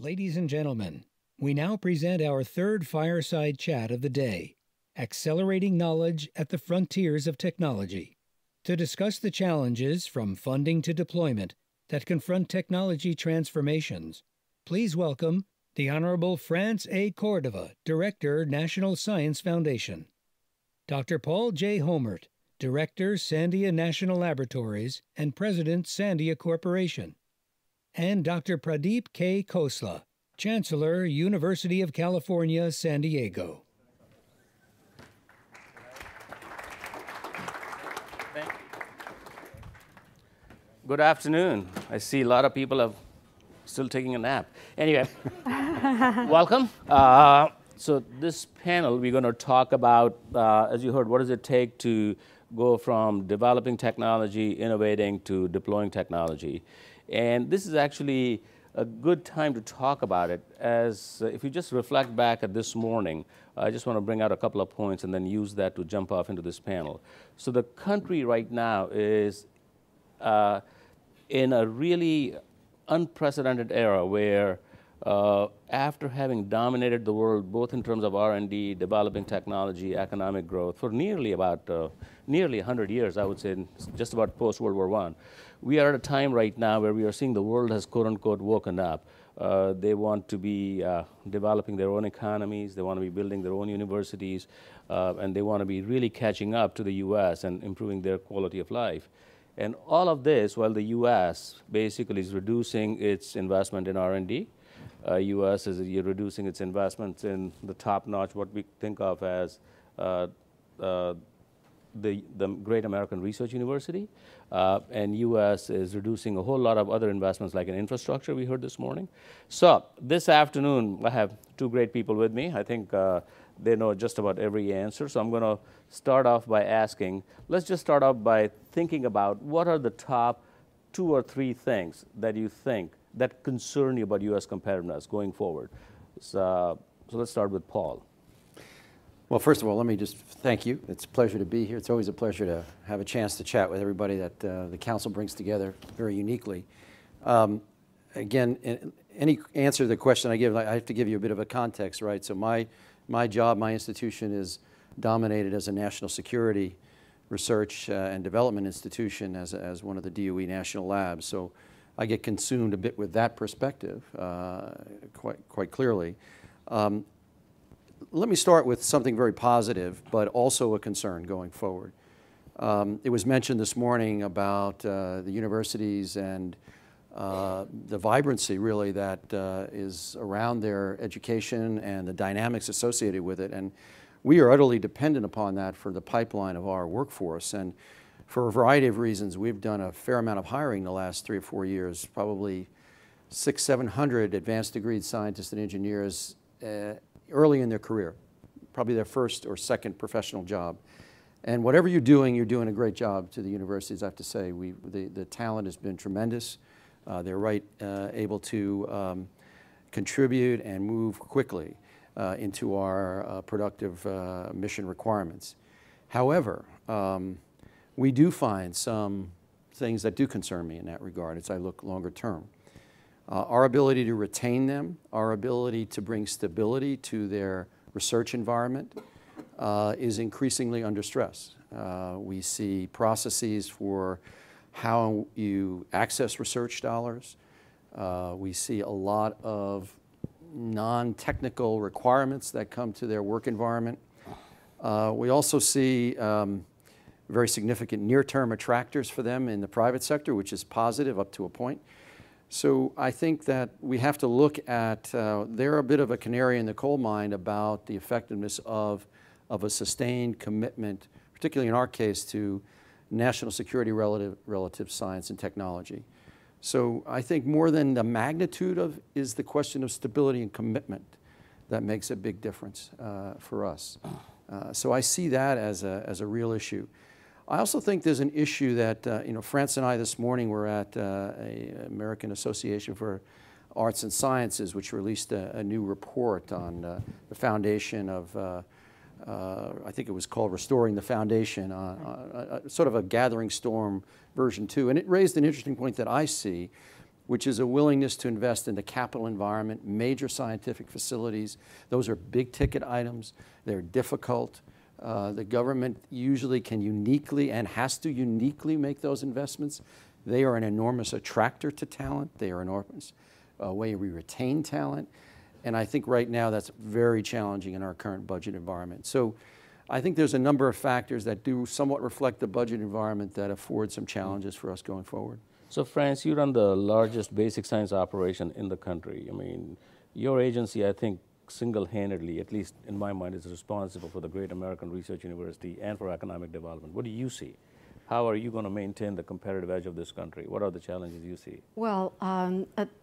Ladies and gentlemen, we now present our third fireside chat of the day, Accelerating Knowledge at the Frontiers of Technology. To discuss the challenges from funding to deployment that confront technology transformations, please welcome the Honorable France A. Córdova, Director, National Science Foundation, Dr. Paul J. Hommert, Director, Sandia National Laboratories and President, Sandia Corporation, and Dr. Pradeep K. Khosla, Chancellor, University of California, San Diego. Thank you. Good afternoon. I see a lot of people are still taking a nap. Anyway, welcome. So this panel, we're going to talk about, as you heard, what does it take to go from developing technology, innovating, to deploying technology. And this is actually a good time to talk about it, as if you just reflect back at this morning, I just want to bring out a couple of points and then use that to jump off into this panel. So the country right now is in a really unprecedented era where after having dominated the world both in terms of R&D, developing technology, economic growth for nearly 100 years, I would say, just about post-World War I, we are at a time right now where we are seeing the world has quote-unquote woken up. They want to be developing their own economies, they want to be building their own universities, and they want to be really catching up to the US and improving their quality of life. And all of this while the US basically is reducing its investment in R&D. US is reducing its investments in the top-notch, what we think of as the Great American Research University, and US is reducing a whole lot of other investments like in infrastructure we heard this morning. So this afternoon I have two great people with me. I think they know just about every answer. So I'm going to start off by asking, let's just start off by thinking about what are the top 2 or 3 things that you think that concern you about US competitiveness going forward. So let's start with Paul. Well, first of all, let me just thank you. It's a pleasure to be here. It's always a pleasure to have a chance to chat with everybody that the Council brings together very uniquely. Again, any answer to the question I give, I have to give you a bit of a context, right? So my job, my institution is dominated as a national security research and development institution as one of the DOE national labs. So I get consumed a bit with that perspective quite clearly. Let me start with something very positive, but also a concern going forward. It was mentioned this morning about the universities and the vibrancy, really, that is around their education and the dynamics associated with it. And we are utterly dependent upon that for the pipeline of our workforce. And for a variety of reasons, we've done a fair amount of hiring the last 3 or 4 years, probably 600-700 advanced degree scientists and engineers early in their career, probably their first or second professional job. And whatever you're doing a great job to the universities, I have to say. The talent has been tremendous. They're able to contribute and move quickly into our productive mission requirements. However, we do find some things that do concern me in that regard as I look longer term. Our ability to retain them, our ability to bring stability to their research environment is increasingly under stress. We see processes for how you access research dollars. We see a lot of non-technical requirements that come to their work environment. We also see very significant near-term attractors for them in the private sector, which is positive up to a point. So I think that we have to look at, they're a bit of a canary in the coal mine about the effectiveness of a sustained commitment, particularly in our case, to national security relative science and technology. So I think more than the magnitude of is the question of stability and commitment that makes a big difference for us. So I see that as a real issue. I also think there's an issue that, France and I this morning were at the American Association for Arts and Sciences, which released a new report on the foundation of, I think it was called Restoring the Foundation, sort of a gathering storm version 2. And it raised an interesting point that I see, which is a willingness to invest in the capital environment, major scientific facilities. Those are big ticket items. They're difficult. The government usually can uniquely and has to uniquely make those investments. They are an enormous attractor to talent. They are an enormous way we retain talent. And I think right now that's very challenging in our current budget environment. So I think there's a number of factors that do somewhat reflect the budget environment that afford some challenges for us going forward. So France, you run the largest basic science operation in the country. I mean, your agency, I think, single-handedly, at least in my mind, is responsible for the great American research university and for economic development. What do you see? How are you going to maintain the competitive edge of this country? What are the challenges you see? Well,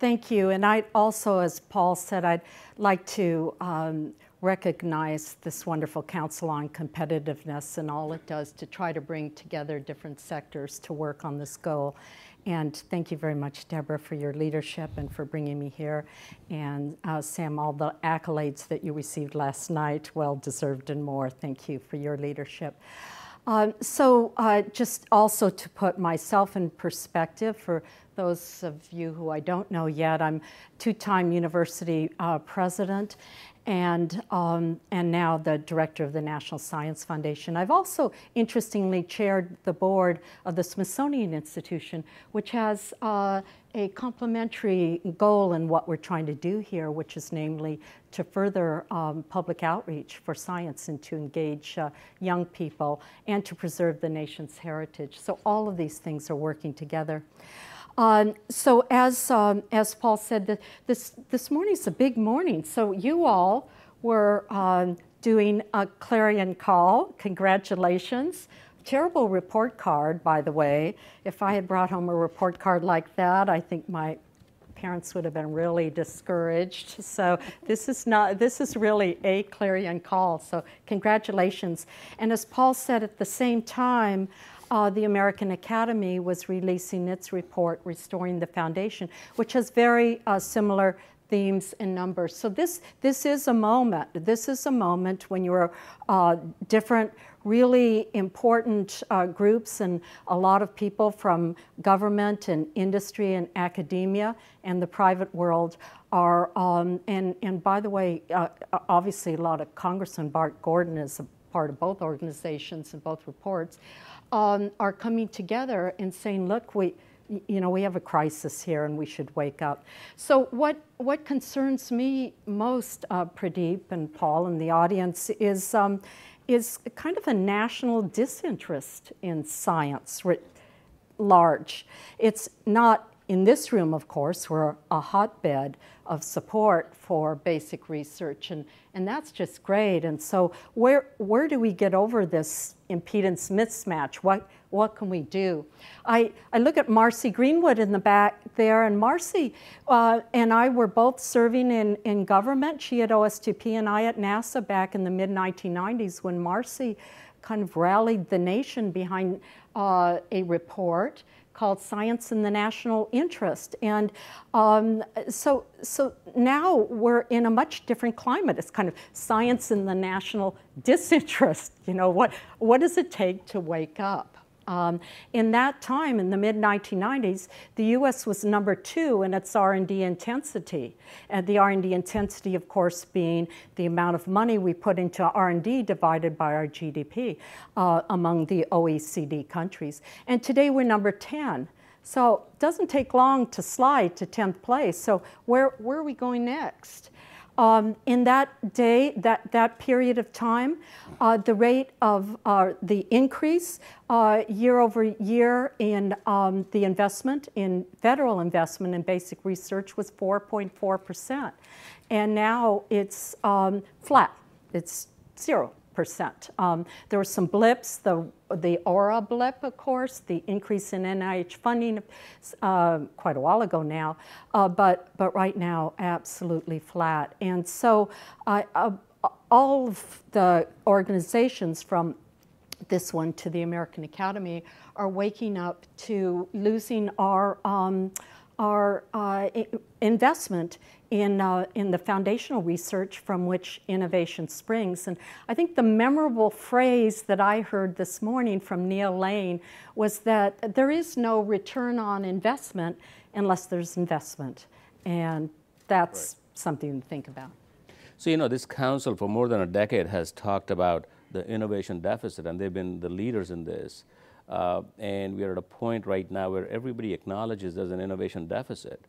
thank you. And I also, as Paul said, I'd like to recognize this wonderful Council on Competitiveness and all it does to try to bring together different sectors to work on this goal. And thank you very much, Deborah, for your leadership and for bringing me here. And Sam, all the accolades that you received last night, well deserved and more. Thank you for your leadership. Just also to put myself in perspective, for those of you who I don't know yet, I'm two-time university president and now the director of the National Science Foundation. I've also, interestingly, chaired the board of the Smithsonian Institution, which has a complementary goal in what we're trying to do here, which is namely to further public outreach for science and to engage young people and to preserve the nation's heritage. So all of these things are working together. So as Paul said, this morning's a big morning. So you all were doing a clarion call. Congratulations. Terrible report card, by the way. If I had brought home a report card like that, I think my parents would have been really discouraged. So this is really a clarion call. So congratulations. And as Paul said, at the same time, the American Academy was releasing its report, Restoring the Foundation, which has very similar themes and numbers. So this is a moment. This is a moment when you're different, really important groups and a lot of people from government and industry and academia and the private world are, and by the way, obviously a lot of Congressman Bart Gordon is a part of both organizations and both reports, are coming together and saying, look, we have a crisis here and we should wake up. So what concerns me most, Pradeep and Paul and the audience, is kind of a national disinterest in science writ large. It's not in this room, of course, we're a hotbed of support for basic research, and that's just great. And so where do we get over this impedance mismatch? What can we do? I look at Marcy Greenwood in the back there, and Marcy and I were both serving in government. She at OS2P and I at NASA back in the mid-1990s when Marcy kind of rallied the nation behind a report called Science in the National Interest. And so now we're in a much different climate. It's kind of science in the national disinterest. What does it take to wake up? In that time, in the mid-1990s, the U.S. was number 2 in its R&D intensity. And the R&D intensity, of course, being the amount of money we put into R&D divided by our GDP among the OECD countries. And today we're number 10. So it doesn't take long to slide to 10th place. So where are we going next? In that that period of time, the rate of the increase year over year in the investment, in federal investment in basic research was 4.4%. And now it's flat, it's 0%. There were some blips, the aura blip, of course, the increase in NIH funding quite a while ago now, but right now absolutely flat. And so all of the organizations from this one to the American Academy are waking up to losing our investment in the foundational research from which innovation springs. And I think the memorable phrase that I heard this morning from Neil Lane was that there is no return on investment unless there's investment. And that's something to think about. So, you know, this council for more than a decade has talked about the innovation deficit, and they've been the leaders in this. And we are at a point right now where everybody acknowledges there's an innovation deficit.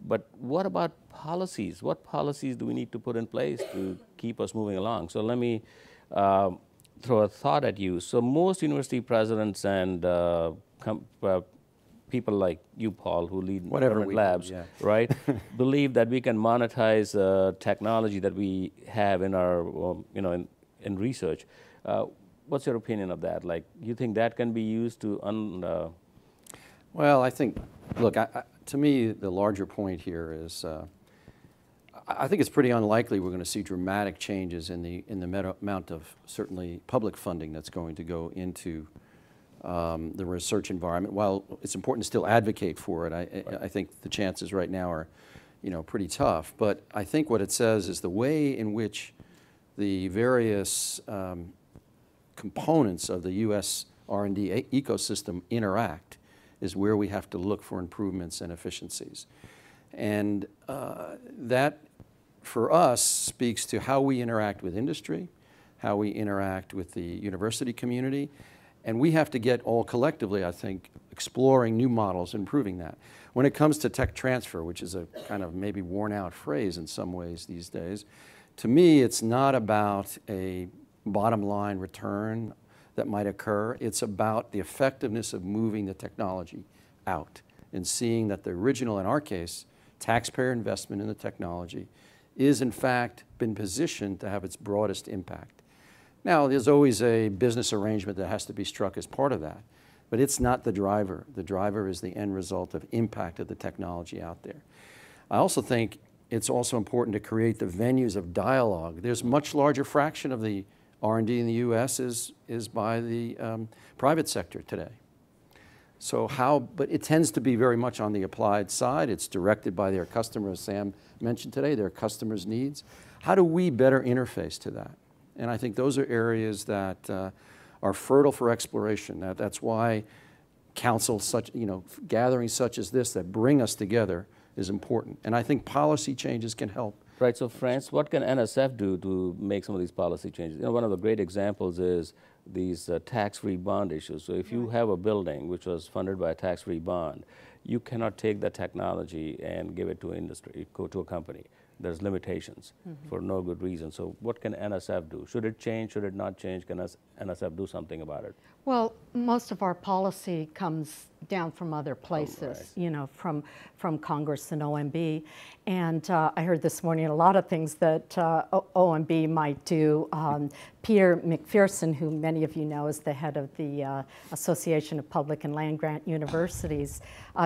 But what about policies? What policies do we need to put in place to keep us moving along? So let me throw a thought at you. So most university presidents and people like you, Paul, who lead government labs, right, believe that we can monetize technology that we have in our, you know, in research. What's your opinion of that? Like, you think that can be used to Well, I think, look, to me, the larger point here is, I think it's pretty unlikely we're going to see dramatic changes in the amount of certainly public funding that's going to go into the research environment. While it's important to still advocate for it, I think the chances right now are, you know, pretty tough. But I think what it says is the way in which the various components of the U.S. R&D ecosystem interact is where we have to look for improvements and efficiencies. And that, for us, speaks to how we interact with industry, how we interact with the university community, and we have to get all collectively, I think, exploring new models, improving that. When it comes to tech transfer, which is a kind of maybe worn out phrase in some ways these days, to me it's not about a bottom line return that might occur. It's about the effectiveness of moving the technology out and seeing that the original, in our case, taxpayer investment in the technology is in fact been positioned to have its broadest impact. Now, there's always a business arrangement that has to be struck as part of that, but it's not the driver. The driver is the end result of impact of the technology out there. I also think it's also important to create the venues of dialogue. There's a much larger fraction of the R&D in the U.S. is by the private sector today. So but it tends to be very much on the applied side. It's directed by their customers, as Sam mentioned today, their customers' needs. How do we better interface to that? And I think those are areas that are fertile for exploration. That's why councils such, you know, gatherings such as this that bring us together is important. And I think policy changes can help. Right, so France, what can NSF do to make some of these policy changes? You know, one of the great examples is these tax-free bond issues. So if you have a building which was funded by a tax-free bond, you cannot take that technology and give it to industry, go to a company. There's limitations for no good reason. So what can NSF do? Should it change? Should it not change? Can NSF do something about it? Well, most of our policy comes down from other places, you know, from Congress and OMB. And I heard this morning a lot of things that OMB might do. Peter McPherson, who many of you know is the head of the Association of Public and Land-Grant Universities,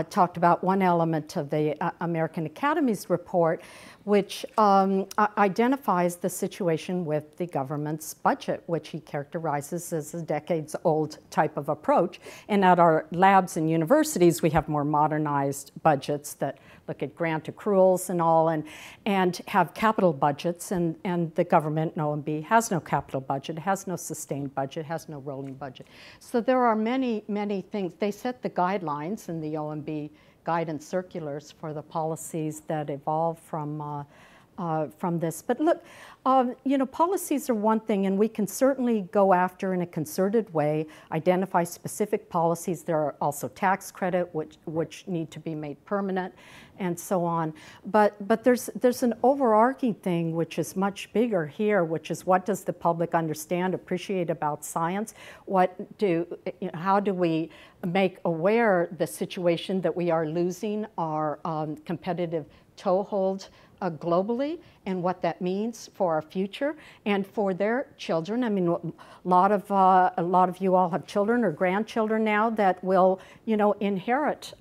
talked about one element of the American Academy's report, which identifies the situation with the government's budget, which he characterizes as a decades-old type of approach. And at our labs and universities, we have more modernized budgets that look at grant accruals and all, and have capital budgets, and the government, OMB, has no capital budget, has no sustained budget, has no rolling budget. So there are many, many things. They set the guidelines in the OMB guidance circulars for the policies that evolve from this. But look, you know, policies are one thing, and we can certainly go after in a concerted way, identify specific policies. There are also tax credit, which need to be made permanent, and so on. But there's an overarching thing which is much bigger here, which is what does the public understand, appreciate about science? How do we make aware the situation that we are losing our competitive toehold globally, and what that means for our future and for their children. I mean, a lot of you all have children or grandchildren now that will, you know, inherit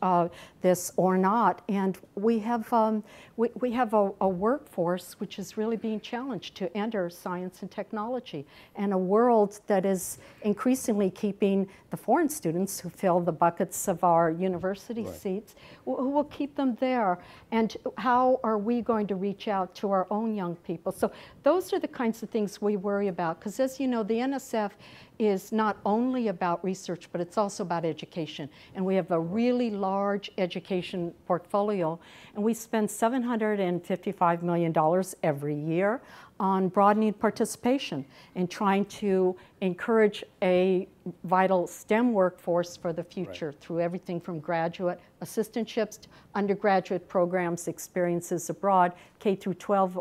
this or not. And we have a workforce which is really being challenged to enter science and technology, and a world that is increasingly keeping the foreign students who fill the buckets of our university seats, who will keep them there. And how are we going to to reach out to our own young people. So those are the kinds of things we worry about, because as you know, the NSF is not only about research, but it's also about education. And we have a really large education portfolio, and we spend $755 million every year on broadening participation and trying to encourage a vital STEM workforce for the future through everything from graduate assistantships to undergraduate programs, experiences abroad, K through 12,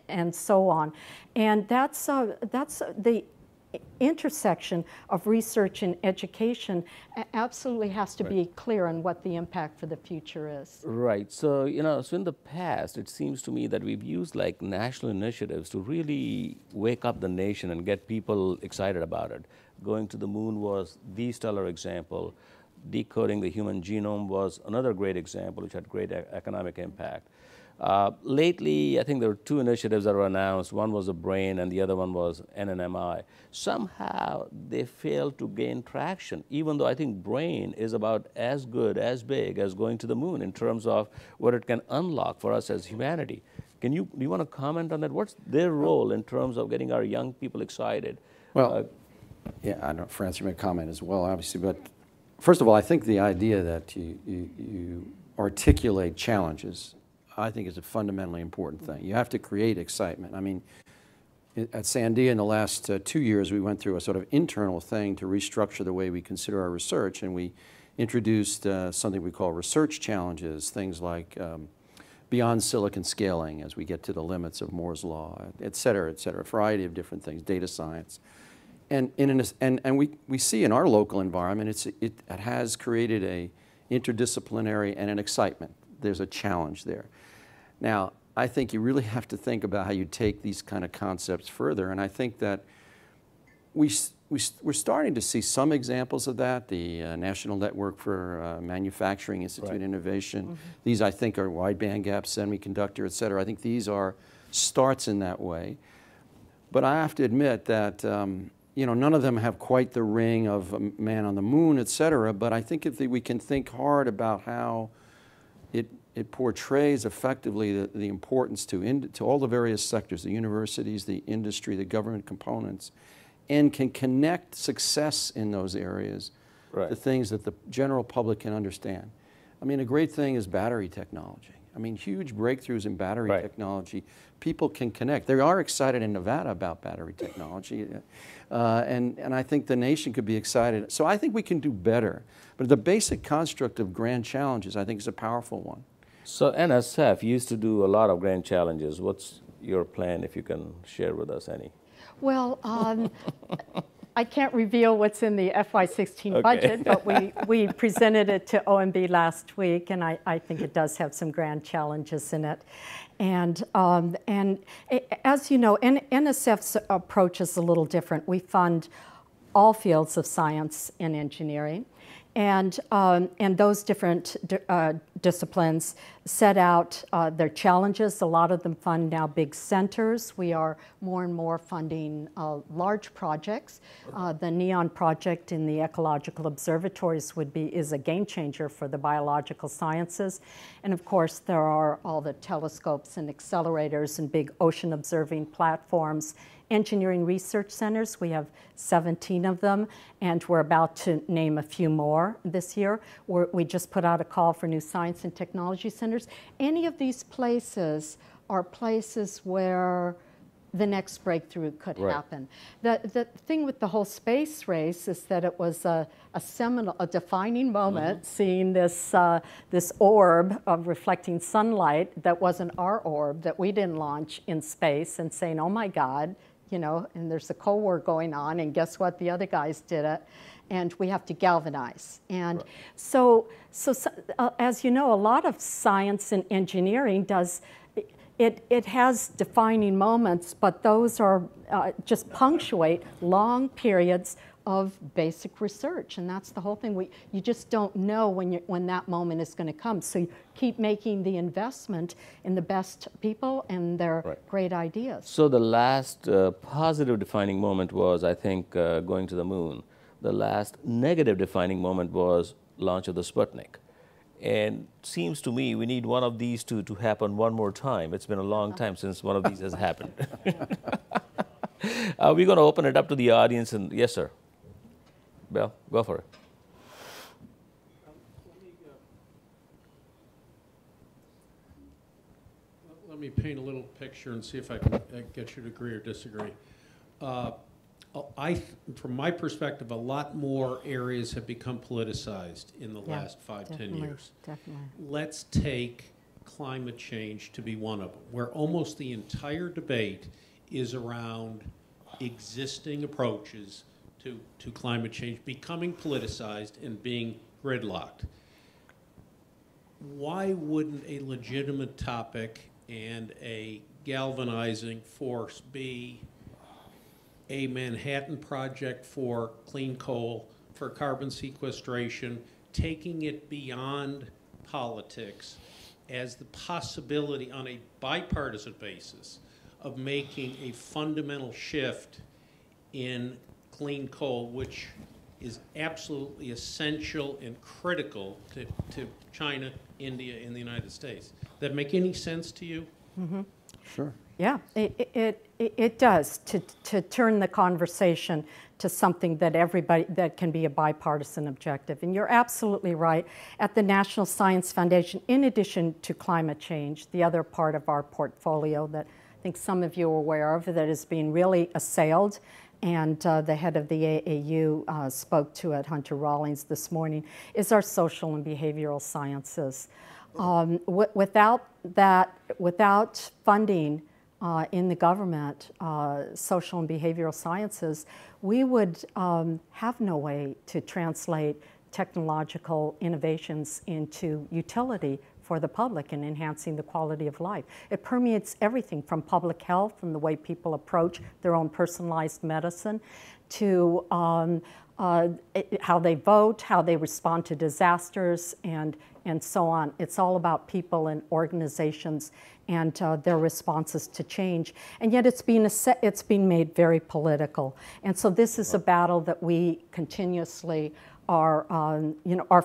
and so on. And that's the intersection of research and education absolutely has to be clear on what the impact for the future is. Right. So, you know, so in the past, it seems to me that we've used like national initiatives to really wake up the nation and get people excited about it. Going to the moon was the stellar example. Decoding the human genome was another great example, which had great economic impact. Lately, I think there were two initiatives that were announced. One was the brain and the other one was NNMI. Somehow they failed to gain traction, even though I think brain is about as good, as big as going to the moon in terms of what it can unlock for us as humanity. Do you want to comment on that? What's their role in terms of getting our young people excited? Well, yeah, I don't know, Francis, you may comment as well, obviously, but first of all, I think the idea that you articulate challenges, I think is a fundamentally important thing. You have to create excitement. I mean, at Sandia in the last 2 years, we went through a sort of internal thing to restructure the way we consider our research, and we introduced something we call research challenges, things like beyond silicon scaling as we get to the limits of Moore's law, et cetera, a variety of different things, data science. And we see in our local environment, it has created a interdisciplinary and an excitement. There's a challenge there. Now, I think you really have to think about how you take these kind of concepts further, and I think that we're starting to see some examples of that. The National Network for Manufacturing Institute Innovation. These, I think, are wide bandgap semiconductor, et cetera. I think these are starts in that way. But I have to admit that you know, none of them have quite the ring of a man on the moon, et cetera, but I think if we can think hard about how it portrays effectively the importance to all the various sectors, the universities, the industry, the government components, and can connect success in those areas to things that the general public can understand. I mean, a great thing is battery technology. I mean, huge breakthroughs in battery technology. People can connect. They are excited in Nevada about battery technology, and I think the nation could be excited. So I think we can do better. But the basic construct of grand challenges, I think, is a powerful one. So NSF used to do a lot of grand challenges. What's your plan, if you can share with us any? Well, I can't reveal what's in the FY16 budget, but we presented it to OMB last week, and I think it does have some grand challenges in it. And as you know, NSF's approach is a little different. We fund all fields of science and engineering. And those different disciplines set out their challenges. A lot of them fund now big centers. We are more and more funding large projects. The NEON project in the ecological observatories is a game changer for the biological sciences. And of course, there are all the telescopes and accelerators and big ocean observing platforms. Engineering research centers, we have 17 of them, and we're about to name a few more this year. We just put out a call for new science and technology centers. Any of these places are places where the next breakthrough could happen. The thing with the whole space race is that it was a defining moment, seeing this orb of reflecting sunlight that wasn't our orb, that we didn't launch in space, and saying, oh my God, you know, and there's a Cold War going on, and guess what? The other guys did it, and we have to galvanize. And so as you know, a lot of science and engineering it has defining moments, but those are just punctuate long periods of basic research, and that's the whole thing. You just don't know when that moment is going to come. So you keep making the investment in the best people and their great ideas. So the last positive defining moment was, I think, going to the moon. The last negative defining moment was launch of the Sputnik. And seems to me we need one of these two to happen one more time. It's been a long time since one of these has happened. We're going to open it up to the audience. And yes, sir. Bill, go for it. Let me paint a little picture and see if I can get you to agree or disagree. From my perspective, a lot more areas have become politicized in the last 10 years. Definitely. Let's take climate change to be one of them, where almost the entire debate is around existing approaches to climate change becoming politicized and being gridlocked. Why wouldn't a legitimate topic and a galvanizing force be a Manhattan Project for clean coal, for carbon sequestration, taking it beyond politics as the possibility on a bipartisan basis of making a fundamental shift in clean coal, which is absolutely essential and critical to China, India, and the United States. Does that make any sense to you? Mm-hmm. Sure. Yeah, it does, to turn the conversation to something that can be a bipartisan objective. And you're absolutely right. At the National Science Foundation, in addition to climate change, the other part of our portfolio that I think some of you are aware of that is being really assailed, and the head of the AAU spoke to it, Hunter Rawlings, this morning, is our social and behavioral sciences. Without funding in the government, social and behavioral sciences, we would have no way to translate technological innovations into utility for the public and enhancing the quality of life. It permeates everything from public health and the way people approach their own personalized medicine to how they vote, how they respond to disasters, and so on. It's all about people and organizations and their responses to change. And yet it's being made very political. And so this is a battle that we continuously are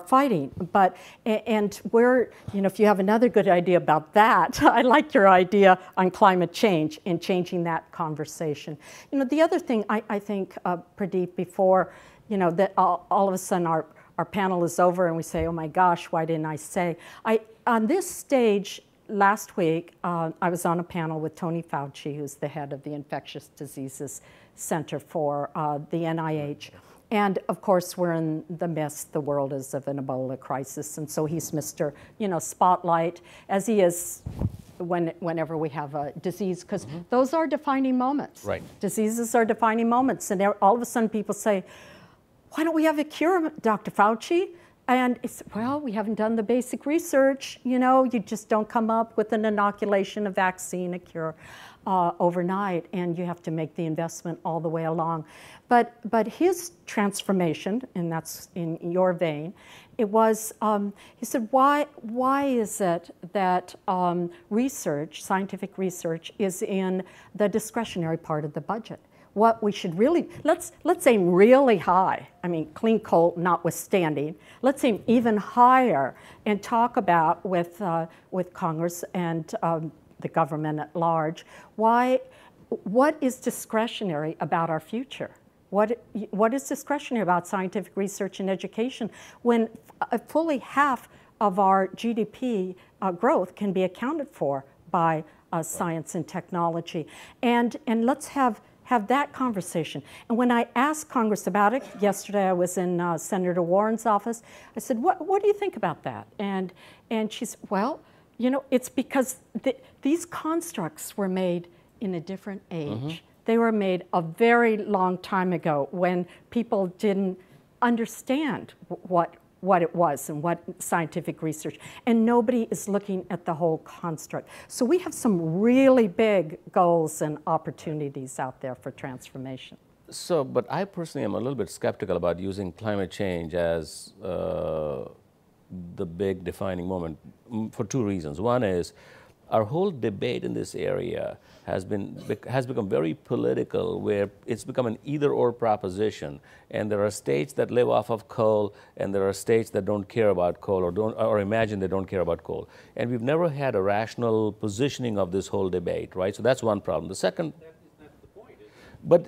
fighting. But, and we're, if you have another good idea about that, I like your idea on climate change and changing that conversation. The other thing I think, Pradeep, before, that all of a sudden our panel is over and we say, oh my gosh, why didn't I say? On this stage last week, I was on a panel with Tony Fauci, who's the head of the Infectious Diseases Center for the NIH. And of course, we're in the midst, the world is of an Ebola crisis. And so he's Mr. Spotlight, as he is whenever we have a disease, because those are defining moments. Right. Diseases are defining moments. And all of a sudden people say, why don't we have a cure, Dr. Fauci? And it's, well, we haven't done the basic research. You just don't come up with an inoculation, a vaccine, a cure overnight, and you have to make the investment all the way along. But his transformation, and that's in your vein, it was, he said, why is it that research, scientific research, is in the discretionary part of the budget? What we should really, let's aim really high. I mean, clean coal notwithstanding. Let's aim even higher and talk about with Congress and the government at large, what is discretionary about our future? What is discretionary about scientific research and education when fully half of our GDP growth can be accounted for by science and technology? And let's have that conversation. And when I asked Congress about it, yesterday I was in Senator Warren's office, I said, what do you think about that? And she said, well, it's because these constructs were made in a different age. They were made a very long time ago when people didn't understand what it was and what scientific research, and nobody is looking at the whole construct. So we have some really big goals and opportunities out there for transformation. So, but I personally am a little bit skeptical about using climate change as the big defining moment for two reasons. One is our whole debate in this area has become very political, where it's become an either-or proposition, and there are states that live off of coal, and there are states that don't care about coal, or imagine they don't care about coal. And we've never had a rational positioning of this whole debate, right? So that's one problem. The second, but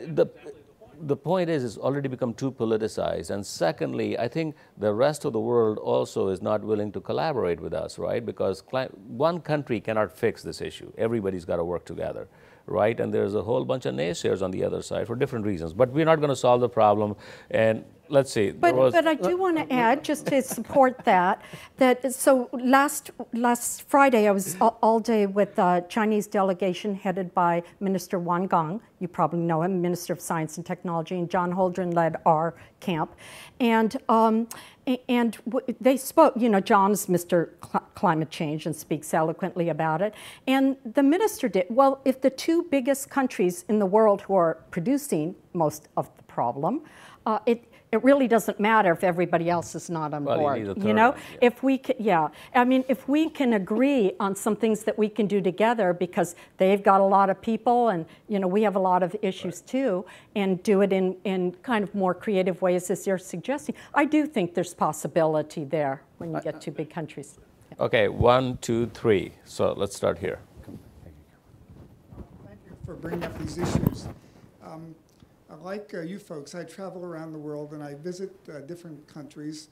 the point is, it's already become too politicized. And secondly, I think the rest of the world also is not willing to collaborate with us, right? Because one country cannot fix this issue. Everybody's got to work together, right? And there's a whole bunch of naysayers on the other side for different reasons. But we're not going to solve the problem. And let's see. But I do want to add, just to support that so last Friday I was all day with a Chinese delegation headed by Minister Wang Gang. You probably know him, Minister of Science and Technology, and John Holdren led our camp. And they spoke, you know, John's Mr. Climate Change and speaks eloquently about it. And the minister did, well, if the two biggest countries in the world who are producing most of the problem, it really doesn't matter if everybody else is not on board. You know, one, yeah. If we can, I mean, if we can agree on some things that we can do together, because they've got a lot of people, and you know, we have a lot of issues too, and do it in kind of more creative ways as you're suggesting. I do think there's possibility there when you get two big countries. Yeah. Okay, 1, 2, 3. So let's start here. Thank you for bringing up these issues. Like you folks, I travel around the world and I visit different countries.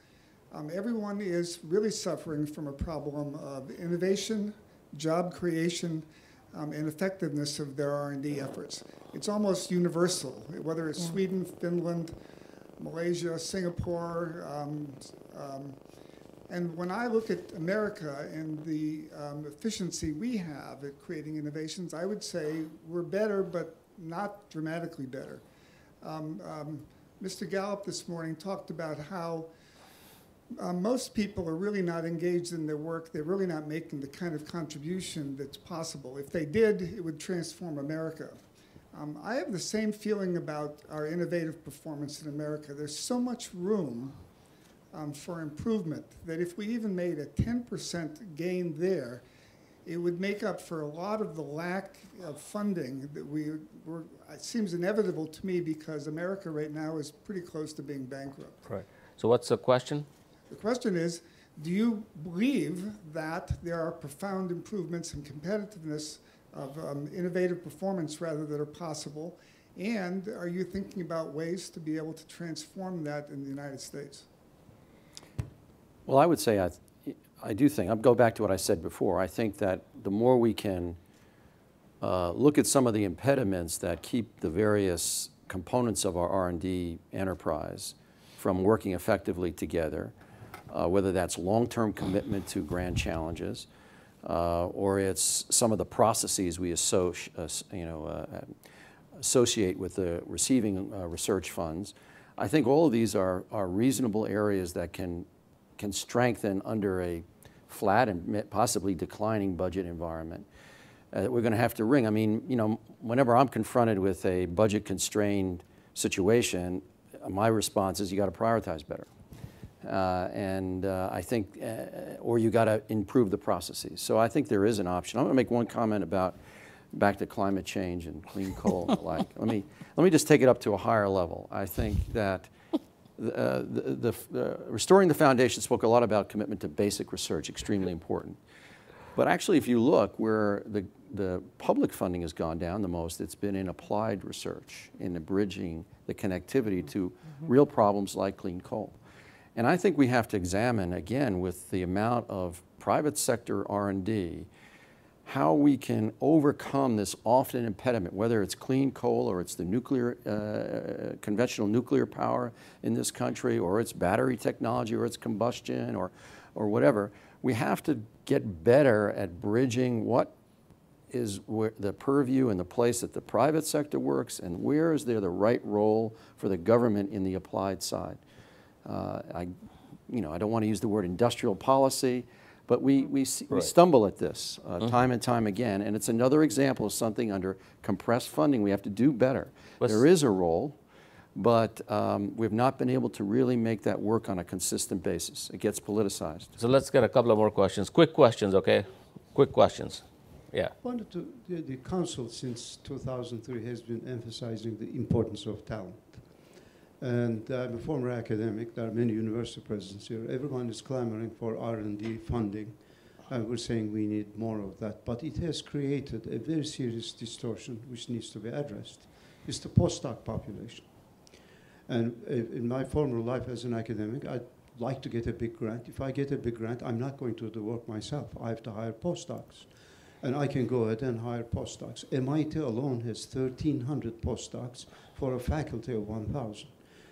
Everyone is really suffering from a problem of innovation, job creation, and effectiveness of their R&D efforts. It's almost universal, whether it's Sweden, Finland, Malaysia, Singapore. And when I look at America and the efficiency we have at creating innovations, I would say we're better, but not dramatically better. Mr. Gallup this morning talked about how most people are really not engaged in their work. They're really not making the kind of contribution that's possible. If they did, it would transform America. I have the same feeling about our innovative performance in America. There's so much room for improvement that if we even made a 10% gain there, it would make up for a lot of the lack of funding that it seems inevitable to me, because America right now is pretty close to being bankrupt. Right. So what's the question? The question is, do you believe that there are profound improvements in competitiveness of innovative performance rather that are possible? And are you thinking about ways to be able to transform that in the United States? Well, I would say I do think, I'll go back to what I said before, I think that the more we can look at some of the impediments that keep the various components of our R&D enterprise from working effectively together, whether that's long-term commitment to grand challenges, or it's some of the processes we associate with the receiving research funds. I think all of these are reasonable areas that can strengthen under a flat and possibly declining budget environment. We're going to have to wring. I mean, you know, whenever I'm confronted with a budget-constrained situation, my response is you got to prioritize better. I think, or you got to improve the processes. So I think there is an option. I'm going to make one comment about back to climate change and clean coal and the like. Let me just take it up to a higher level. I think that Restoring the Foundation spoke a lot about commitment to basic research, extremely important. But actually, if you look where the public funding has gone down the most, it's been in applied research, in bridging the connectivity to real problems like clean coal. And I think we have to examine, again, with the amount of private sector R&D, how we can overcome this often impediment, whether it's clean coal or it's the nuclear, conventional nuclear power in this country, or it's battery technology, or it's combustion, or whatever. We have to get better at bridging what is the purview and the place that the private sector works, and where is there the right role for the government in the applied side. I don't want to use the word industrial policy, but we stumble at this time and time again, and it's another example of something under compressed funding we have to do better. There is a role, but we've not been able to really make that work on a consistent basis. It gets politicized. So let's get a couple of more questions. Quick questions, okay? Quick questions. Yeah. The council since 2003 has been emphasizing the importance of talent. And I'm a former academic. There are many university presidents here. Everyone is clamoring for R&D funding. We're saying we need more of that. But it has created a very serious distortion which needs to be addressed. It's the postdoc population. And in my former life as an academic, I'd like to get a big grant. If I get a big grant, I'm not going to do the work myself. I have to hire postdocs. And I can go ahead and hire postdocs. MIT alone has 1,300 postdocs for a faculty of 1,000.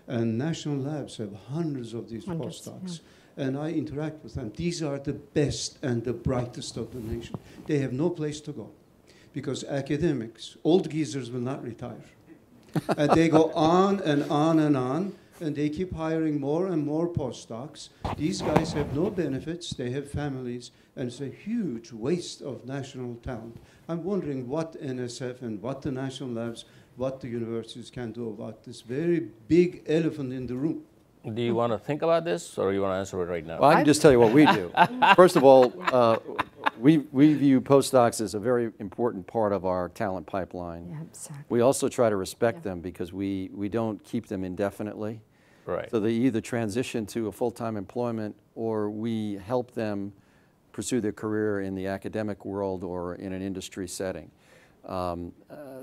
And national labs have hundreds of these postdocs. Yeah. And I interact with them. These are the best and the brightest of the nation. They have no place to go because academics, old geezers will not retire. And they go on and on and on, and they keep hiring more and more postdocs. These guys have no benefits. They have families, and it's a huge waste of national talent. I'm wondering what NSF and what the national labs, what the universities can do about this very big elephant in the room. Do you want to think about this, or you want to answer it right now? Well, I can just tell you what we do. First of all, we view postdocs as a very important part of our talent pipeline. Yeah, exactly. We also try to respect them because we don't keep them indefinitely. Right. So they either transition to a full-time employment or we help them pursue their career in the academic world or in an industry setting.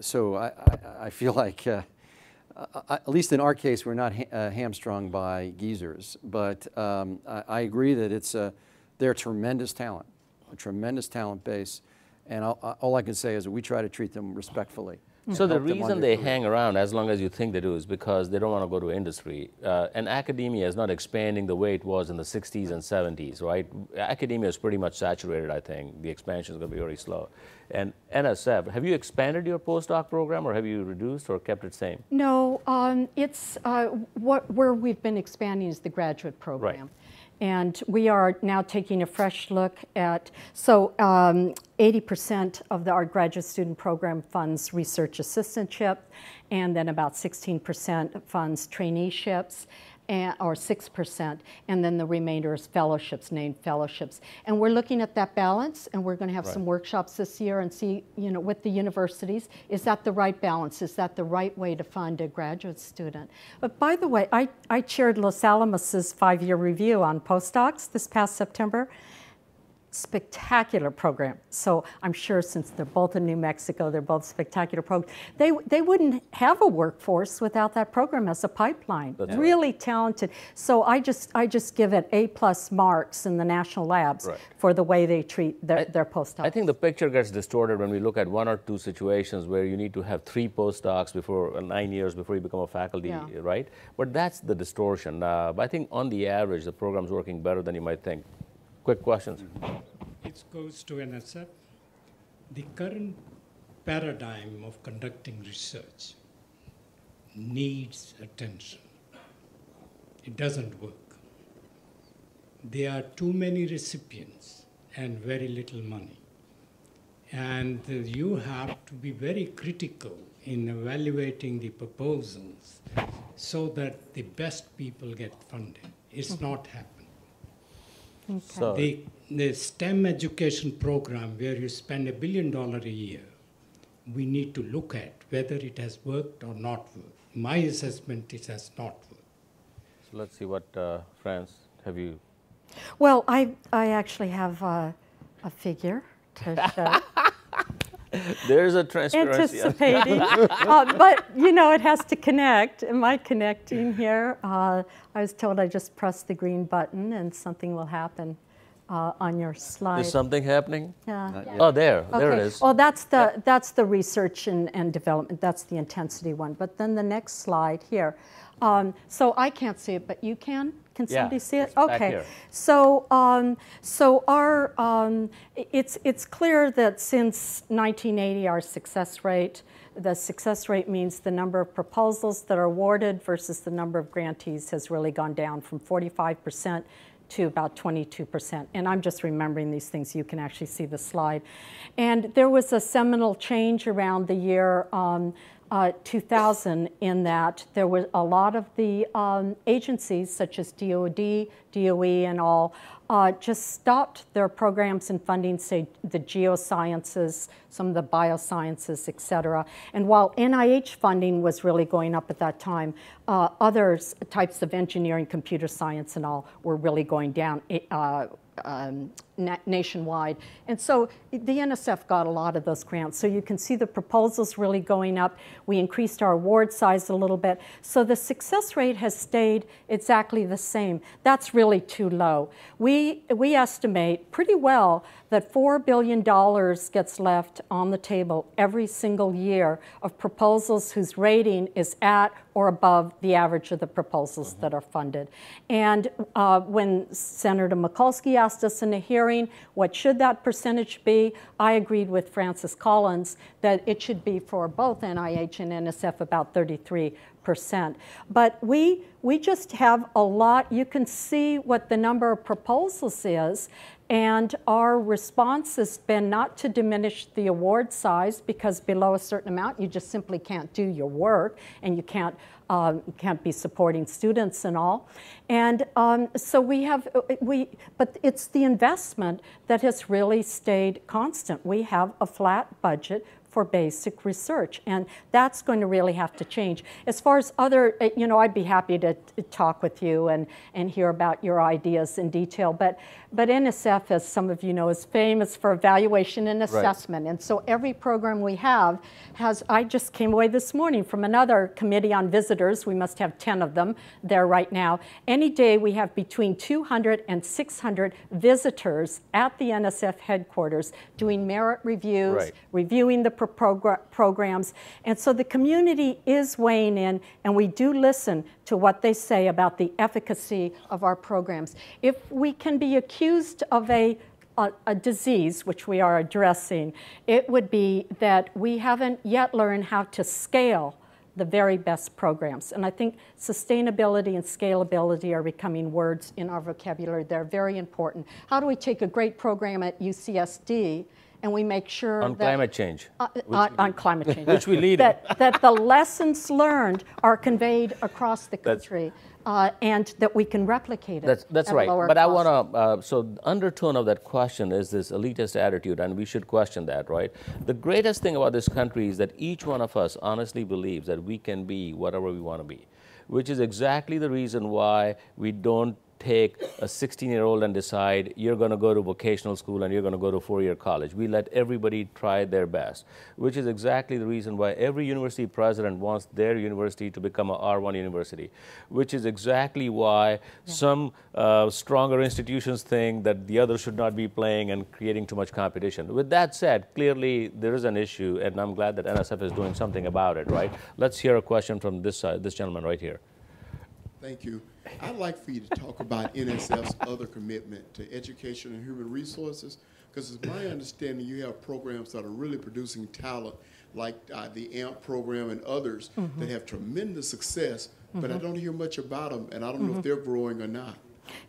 So I feel like, at least in our case, we're not hamstrung by geezers, but I agree that they're tremendous talent, a tremendous talent base, and all I can say is that we try to treat them respectfully. So the reason they hang around, as long as you think they do, is because they don't want to go to industry. And academia is not expanding the way it was in the 60s and 70s, right? Academia is pretty much saturated, I think. The expansion is going to be very slow. And NSF, have you expanded your postdoc program, or have you reduced or kept it same? No, it's where we've been expanding is the graduate program. Right. And we are now taking a fresh look at, so 80% of our graduate student program funds research assistantship, and then about 16% funds traineeships, or 6%, and then the remainder is fellowships, named fellowships. And we're looking at that balance, and we're going to have some workshops this year and see, with the universities, is that the right balance? Is that the right way to fund a graduate student? But by the way, I chaired Los Alamos's 5-year review on postdocs this past September. Spectacular program. So I'm sure since they're both in New Mexico, they're both spectacular programs. They wouldn't have a workforce without that program as a pipeline. That's really talented. So I just give it A+ marks in the national labs for the way they treat their postdocs. I think the picture gets distorted when we look at 1 or 2 situations where you need to have 3 postdocs before 9 years before you become a faculty, right? But that's the distortion. But I think on the average, the program's working better than you might think. Quick questions. It goes to NSF. The current paradigm of conducting research needs attention. It doesn't work. There are too many recipients and very little money. And you have to be very critical in evaluating the proposals so that the best people get funded. It's not happening. Okay. So The STEM education program, where you spend $1 billion a year, we need to look at whether it has worked or not worked. My assessment, it has not worked. So let's see what, France, have you? Well, I actually have a figure to show. There's a transparency. Anticipating, but it has to connect. Am I connecting here? I was told I just press the green button and something will happen on your slide. Is something happening? Yeah. Oh, there it is. Well, that's the research and development. That's the intensity one. But then the next slide here. So I can't see it, but you can. Can somebody see it? Okay. So it's clear that since 1980, our success rate, the success rate means the number of proposals that are awarded versus the number of grantees has really gone down from 45% to about 22%. And I'm just remembering these things. You can actually see the slide. And there was a seminal change around the year 2000, in that there were a lot of the agencies such as DOD, DOE, and all just stopped their programs and funding, say the geosciences, some of the biosciences, et cetera. And while NIH funding was really going up at that time, other types of engineering, computer science, and all were really going down nationwide. And so the NSF got a lot of those grants. So you can see the proposals really going up. We increased our award size a little bit. So the success rate has stayed exactly the same. That's really too low. We estimate pretty well that $4 billion gets left on the table every single year of proposals whose rating is at or above the average of the proposals that are funded. And when Senator Mikulski asked us in a hearing, what should that percentage be? I agreed with Francis Collins that it should be for both NIH and NSF about 33%. But we just have a lot. You can see what the number of proposals is, and our response has been not to diminish the award size, because below a certain amount you just simply can't do your work, and you can't be supporting students and all. And so but it's the investment that has really stayed constant. We have a flat budget for basic research, and that's going to really have to change. As far as other, I'd be happy to talk with you and hear about your ideas in detail, but NSF, as some of you know, is famous for evaluation and assessment. Right. And so every program we have I just came away this morning from another committee on visitors. We must have 10 of them there right now. Any day we have between 200 and 600 visitors at the NSF headquarters doing merit reviews, right, reviewing the programs. And so the community is weighing in, and we do listen to what they say about the efficacy of our programs. If we can be accused of a disease, which we are addressing, it would be that we haven't yet learned how to scale the very best programs. And I think sustainability and scalability are becoming words in our vocabulary. They're very important. How do we take a great program at UCSD and we make sure on climate change, on climate change, which we lead that the lessons learned are conveyed across the country, and that we can replicate it. That's right. But cost. I want to. So the undertone of that question is this elitist attitude, and we should question that, right? The greatest thing about this country is that each one of us honestly believes that we can be whatever we want to be, which is exactly the reason why we don't take a 16-year-old and decide you're going to go to vocational school and you're going to go to four-year college. We let everybody try their best, which is exactly the reason why every university president wants their university to become a R1 university, which is exactly why some stronger institutions think that the others should not be playing and creating too much competition. With that said, clearly there is an issue, and I'm glad that NSF is doing something about it, right? Let's hear a question from this side, this gentleman right here. Thank you. I'd like for you to talk about NSF's other commitment to education and human resources, because it's my understanding you have programs that are really producing talent, like the AMP program and others that have tremendous success, but I don't hear much about them, and I don't know if they're growing or not.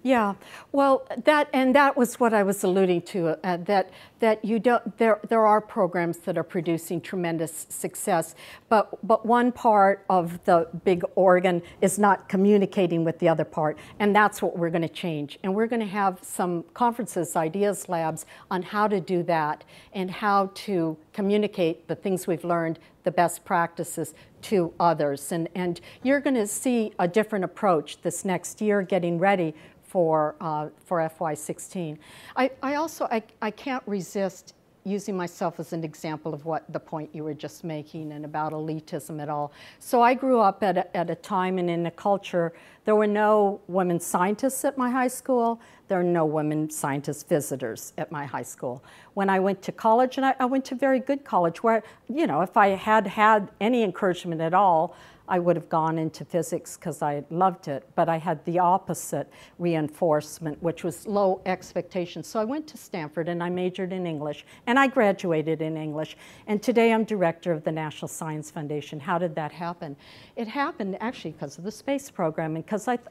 Yeah, well, that was what I was alluding to. That you don't. There are programs that are producing tremendous success, but one part of the big organ is not communicating with the other part, and that's what we're going to change. And we're going to have some conferences, ideas labs, on how to do that and how to communicate the things we've learned, the best practices, to others. And you're going to see a different approach this next year getting ready for FY16. I can't resist using myself as an example of what the point you were just making and about elitism at all. So I grew up at a time and in a culture, there were no women scientists at my high school. There are no women scientist visitors at my high school. When I went to college, and I went to very good college where, if I had had any encouragement at all, I would have gone into physics because I loved it, but I had the opposite reinforcement, which was low expectations. So I went to Stanford and I majored in English, and I graduated in English. And today I'm director of the National Science Foundation. How did that happen? It happened actually because of the space program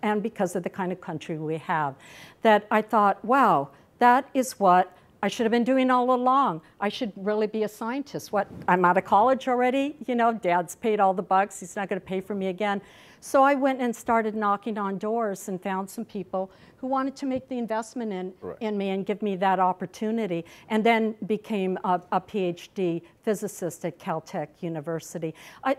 and because of the kind of country we have. That I thought, wow, that is what I should have been doing all along. I should really be a scientist. What? I'm out of college already. You know, Dad's paid all the bucks. He's not going to pay for me again. So I went and started knocking on doors and found some people who wanted to make the investment in me and give me that opportunity, and then became a PhD physicist at Caltech University.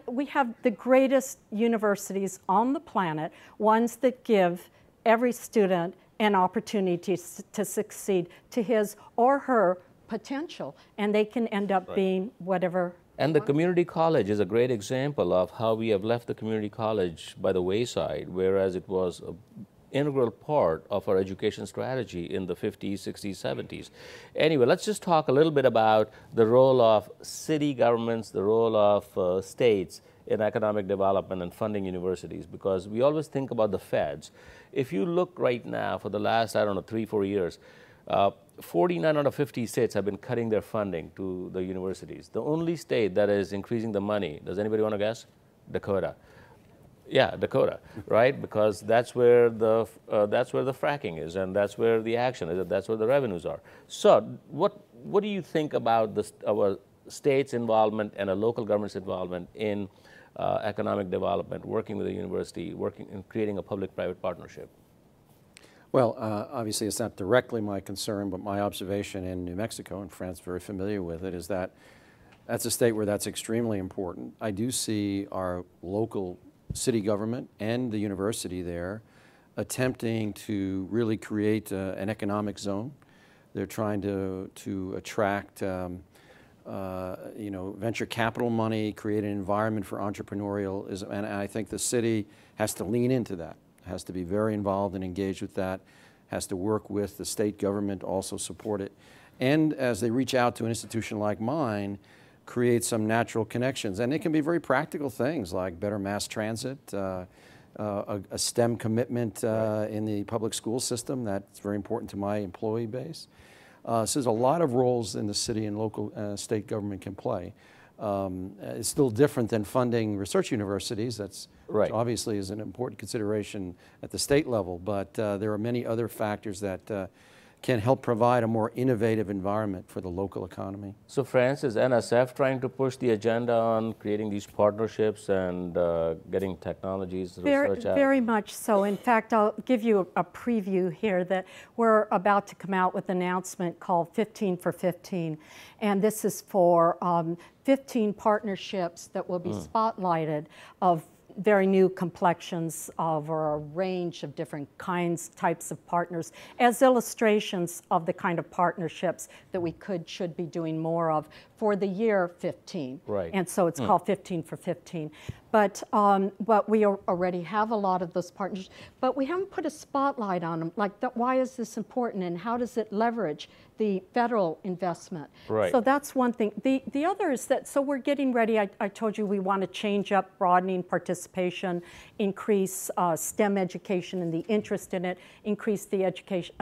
We have the greatest universities on the planet, ones that give every student an opportunity to succeed to his or her potential, and they can end up being whatever. And the community college is a great example of how we have left the community college by the wayside, whereas it was an integral part of our education strategy in the 50s, 60s, 70s. Anyway, let's just talk a little bit about the role of city governments, the role of states in economic development and funding universities, because we always think about the feds. If you look right now for the last, I don't know, 3-4 years, 49 out of 50 states have been cutting their funding to the universities. The only state that is increasing the money, does anybody want to guess? Dakota. Yeah, Dakota, right? Because that's where the fracking is, and that's where the action is, and that's where the revenues are. So, what do you think about our states' involvement and a local government's involvement in economic development, working with the university, working in creating a public-private partnership? Well, obviously it's not directly my concern, but my observation in New Mexico, and Fran's very familiar with it, is that that's a state where that's extremely important. I do see our local city government and the university there attempting to really create an economic zone. They're trying to attract you know, venture capital money, create an environment for entrepreneurialism, and I think the city has to lean into that, has to be very involved and engaged with that, has to work with the state government to also support it, and as they reach out to an institution like mine, create some natural connections. And it can be very practical things like better mass transit, a STEM commitment in the public school system that's very important to my employee base. So there's a lot of roles in the city and local state government can play. It's still different than funding research universities. That's which obviously is an important consideration at the state level, but there are many other factors that can help provide a more innovative environment for the local economy. So, France, is NSF trying to push the agenda on creating these partnerships and getting technologies, research out? Very much so. In fact, I'll give you a preview here that we're about to come out with an announcement called 15 for 15. And this is for 15 partnerships that will be spotlighted of very new complexions of or a range of different types of partners as illustrations of the kind of partnerships that we should be doing more of for the year 15. Right. And so it's called 15 for 15. But we already have a lot of those partnerships, but we haven't put a spotlight on them. Like, why is this important and how does it leverage the federal investment? Right. So that's one thing. The other is that, so we're getting ready. I told you we want to change up broadening participation, increase STEM education and the interest in it, increase the education,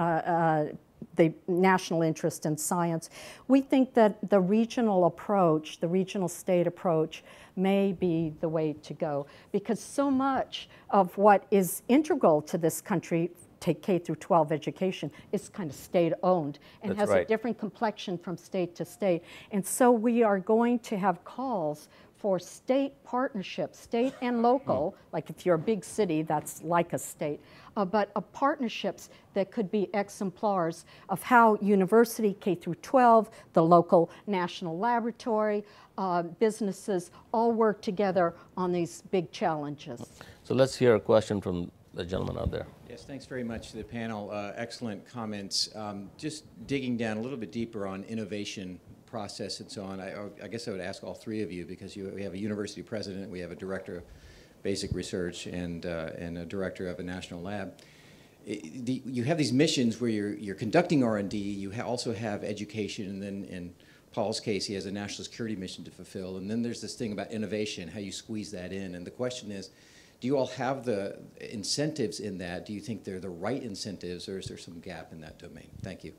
the national interest in science. We think that the regional approach, the regional state approach, may be the way to go, because so much of what is integral to this country, take K through 12 education, is kind of state-owned and has a different complexion from state to state. And so we are going to have calls for state partnerships, state and local, like if you're a big city, that's like a state, but partnerships that could be exemplars of how university, K through 12, the local national laboratory, businesses all work together on these big challenges. So let's hear a question from the gentleman out there. Yes, thanks very much to the panel. Excellent comments. Just digging down a little bit deeper on innovation process and so on, I guess I would ask all three of you, because we have a university president, we have a director of basic research, and a director of a national lab. You have these missions where you're conducting R&D, you also have education, and then in Paul's case, he has a national security mission to fulfill, and then there's this thing about innovation, how you squeeze that in. And the question is, do you all have the incentives in that? Do you think they're the right incentives, or is there some gap in that domain? Thank you.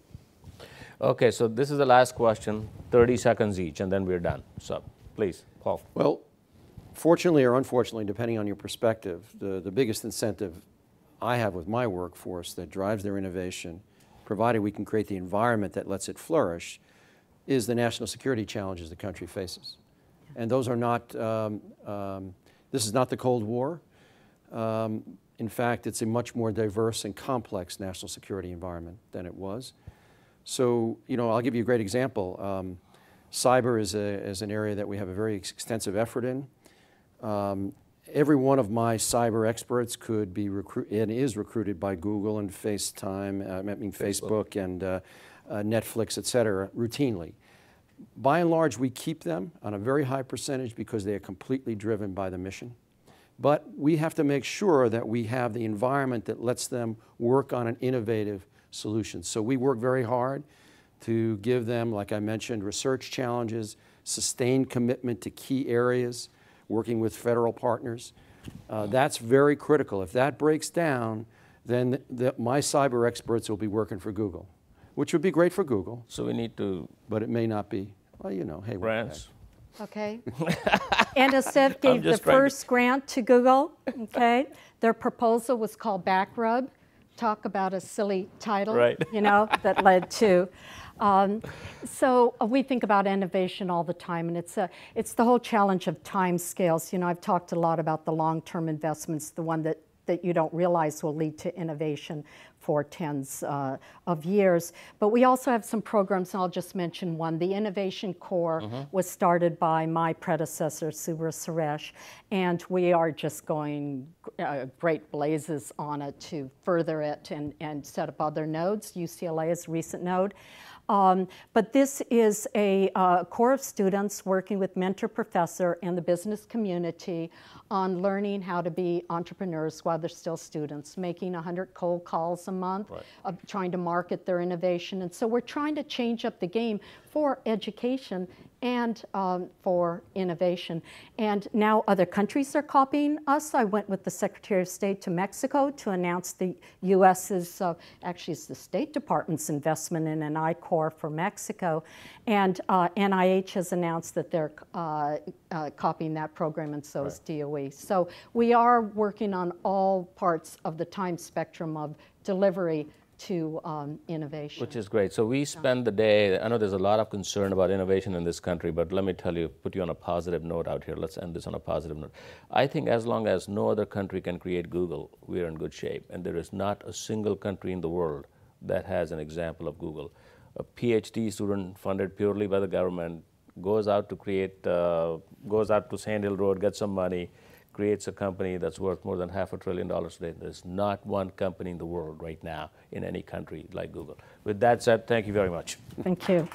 Okay, so this is the last question, 30 seconds each, and then we're done. So please, Paul. Well, fortunately or unfortunately, depending on your perspective, the biggest incentive I have with my workforce that drives their innovation provided we can create the environment that lets it flourish, is the national security challenges the country faces. And those are not, this is not the Cold War. In fact, it's a much more diverse and complex national security environment than it was. So, you know, I'll give you a great example. Cyber is an area that we have a very extensive effort in. Every one of my cyber experts could be recruited and is recruited by Google and Facebook and Netflix, et cetera, routinely. By and large, we keep them on a very high percentage because they are completely driven by the mission. But we have to make sure that we have the environment that lets them work on an innovative solution. So we work very hard to give them, like I mentioned, research challenges, sustained commitment to key areas, working with federal partners. That's very critical. If that breaks down, then my cyber experts will be working for Google, which would be great for Google. So we need to... But it may not be. Well, you know, hey, brands. Okay. NCF gave the first grant to Google, okay? Their proposal was called Backrub. Talk about a silly title, right. You know, that led to. So we think about innovation all the time, and it's the whole challenge of time scales. You know, I've talked a lot about the long-term investments, the one that you don't realize will lead to innovation for tens of years. But we also have some programs, and I'll just mention one. The Innovation Corps was started by my predecessor, Subra Suresh, and we are just going great blazes on it to further it and set up other nodes. UCLA is a recent node. But this is a core of students working with mentor professor and the business community on learning how to be entrepreneurs while they're still students, making 100 cold calls a month, trying to market their innovation. And so we're trying to change up the game for education and for innovation. And now other countries are copying us. I went with the Secretary of State to Mexico to announce the U.S.'s, actually it's the State Department's investment in an I-Corps for Mexico. And NIH has announced that they're copying that program, and so is DOE. So we are working on all parts of the time spectrum of delivery to innovation. Which is great. So we spend the day, I know there's a lot of concern about innovation in this country, but let me tell you, put you on a positive note out here. Let's end this on a positive note. I think as long as no other country can create Google, we're in good shape. And there is not a single country in the world that has an example of Google. A PhD student funded purely by the government goes out to create, goes out to Sand Hill Road, gets some money, creates a company that's worth more than $500 billion today. There's not one company in the world right now in any country like Google. With that said, thank you very much. Thank you.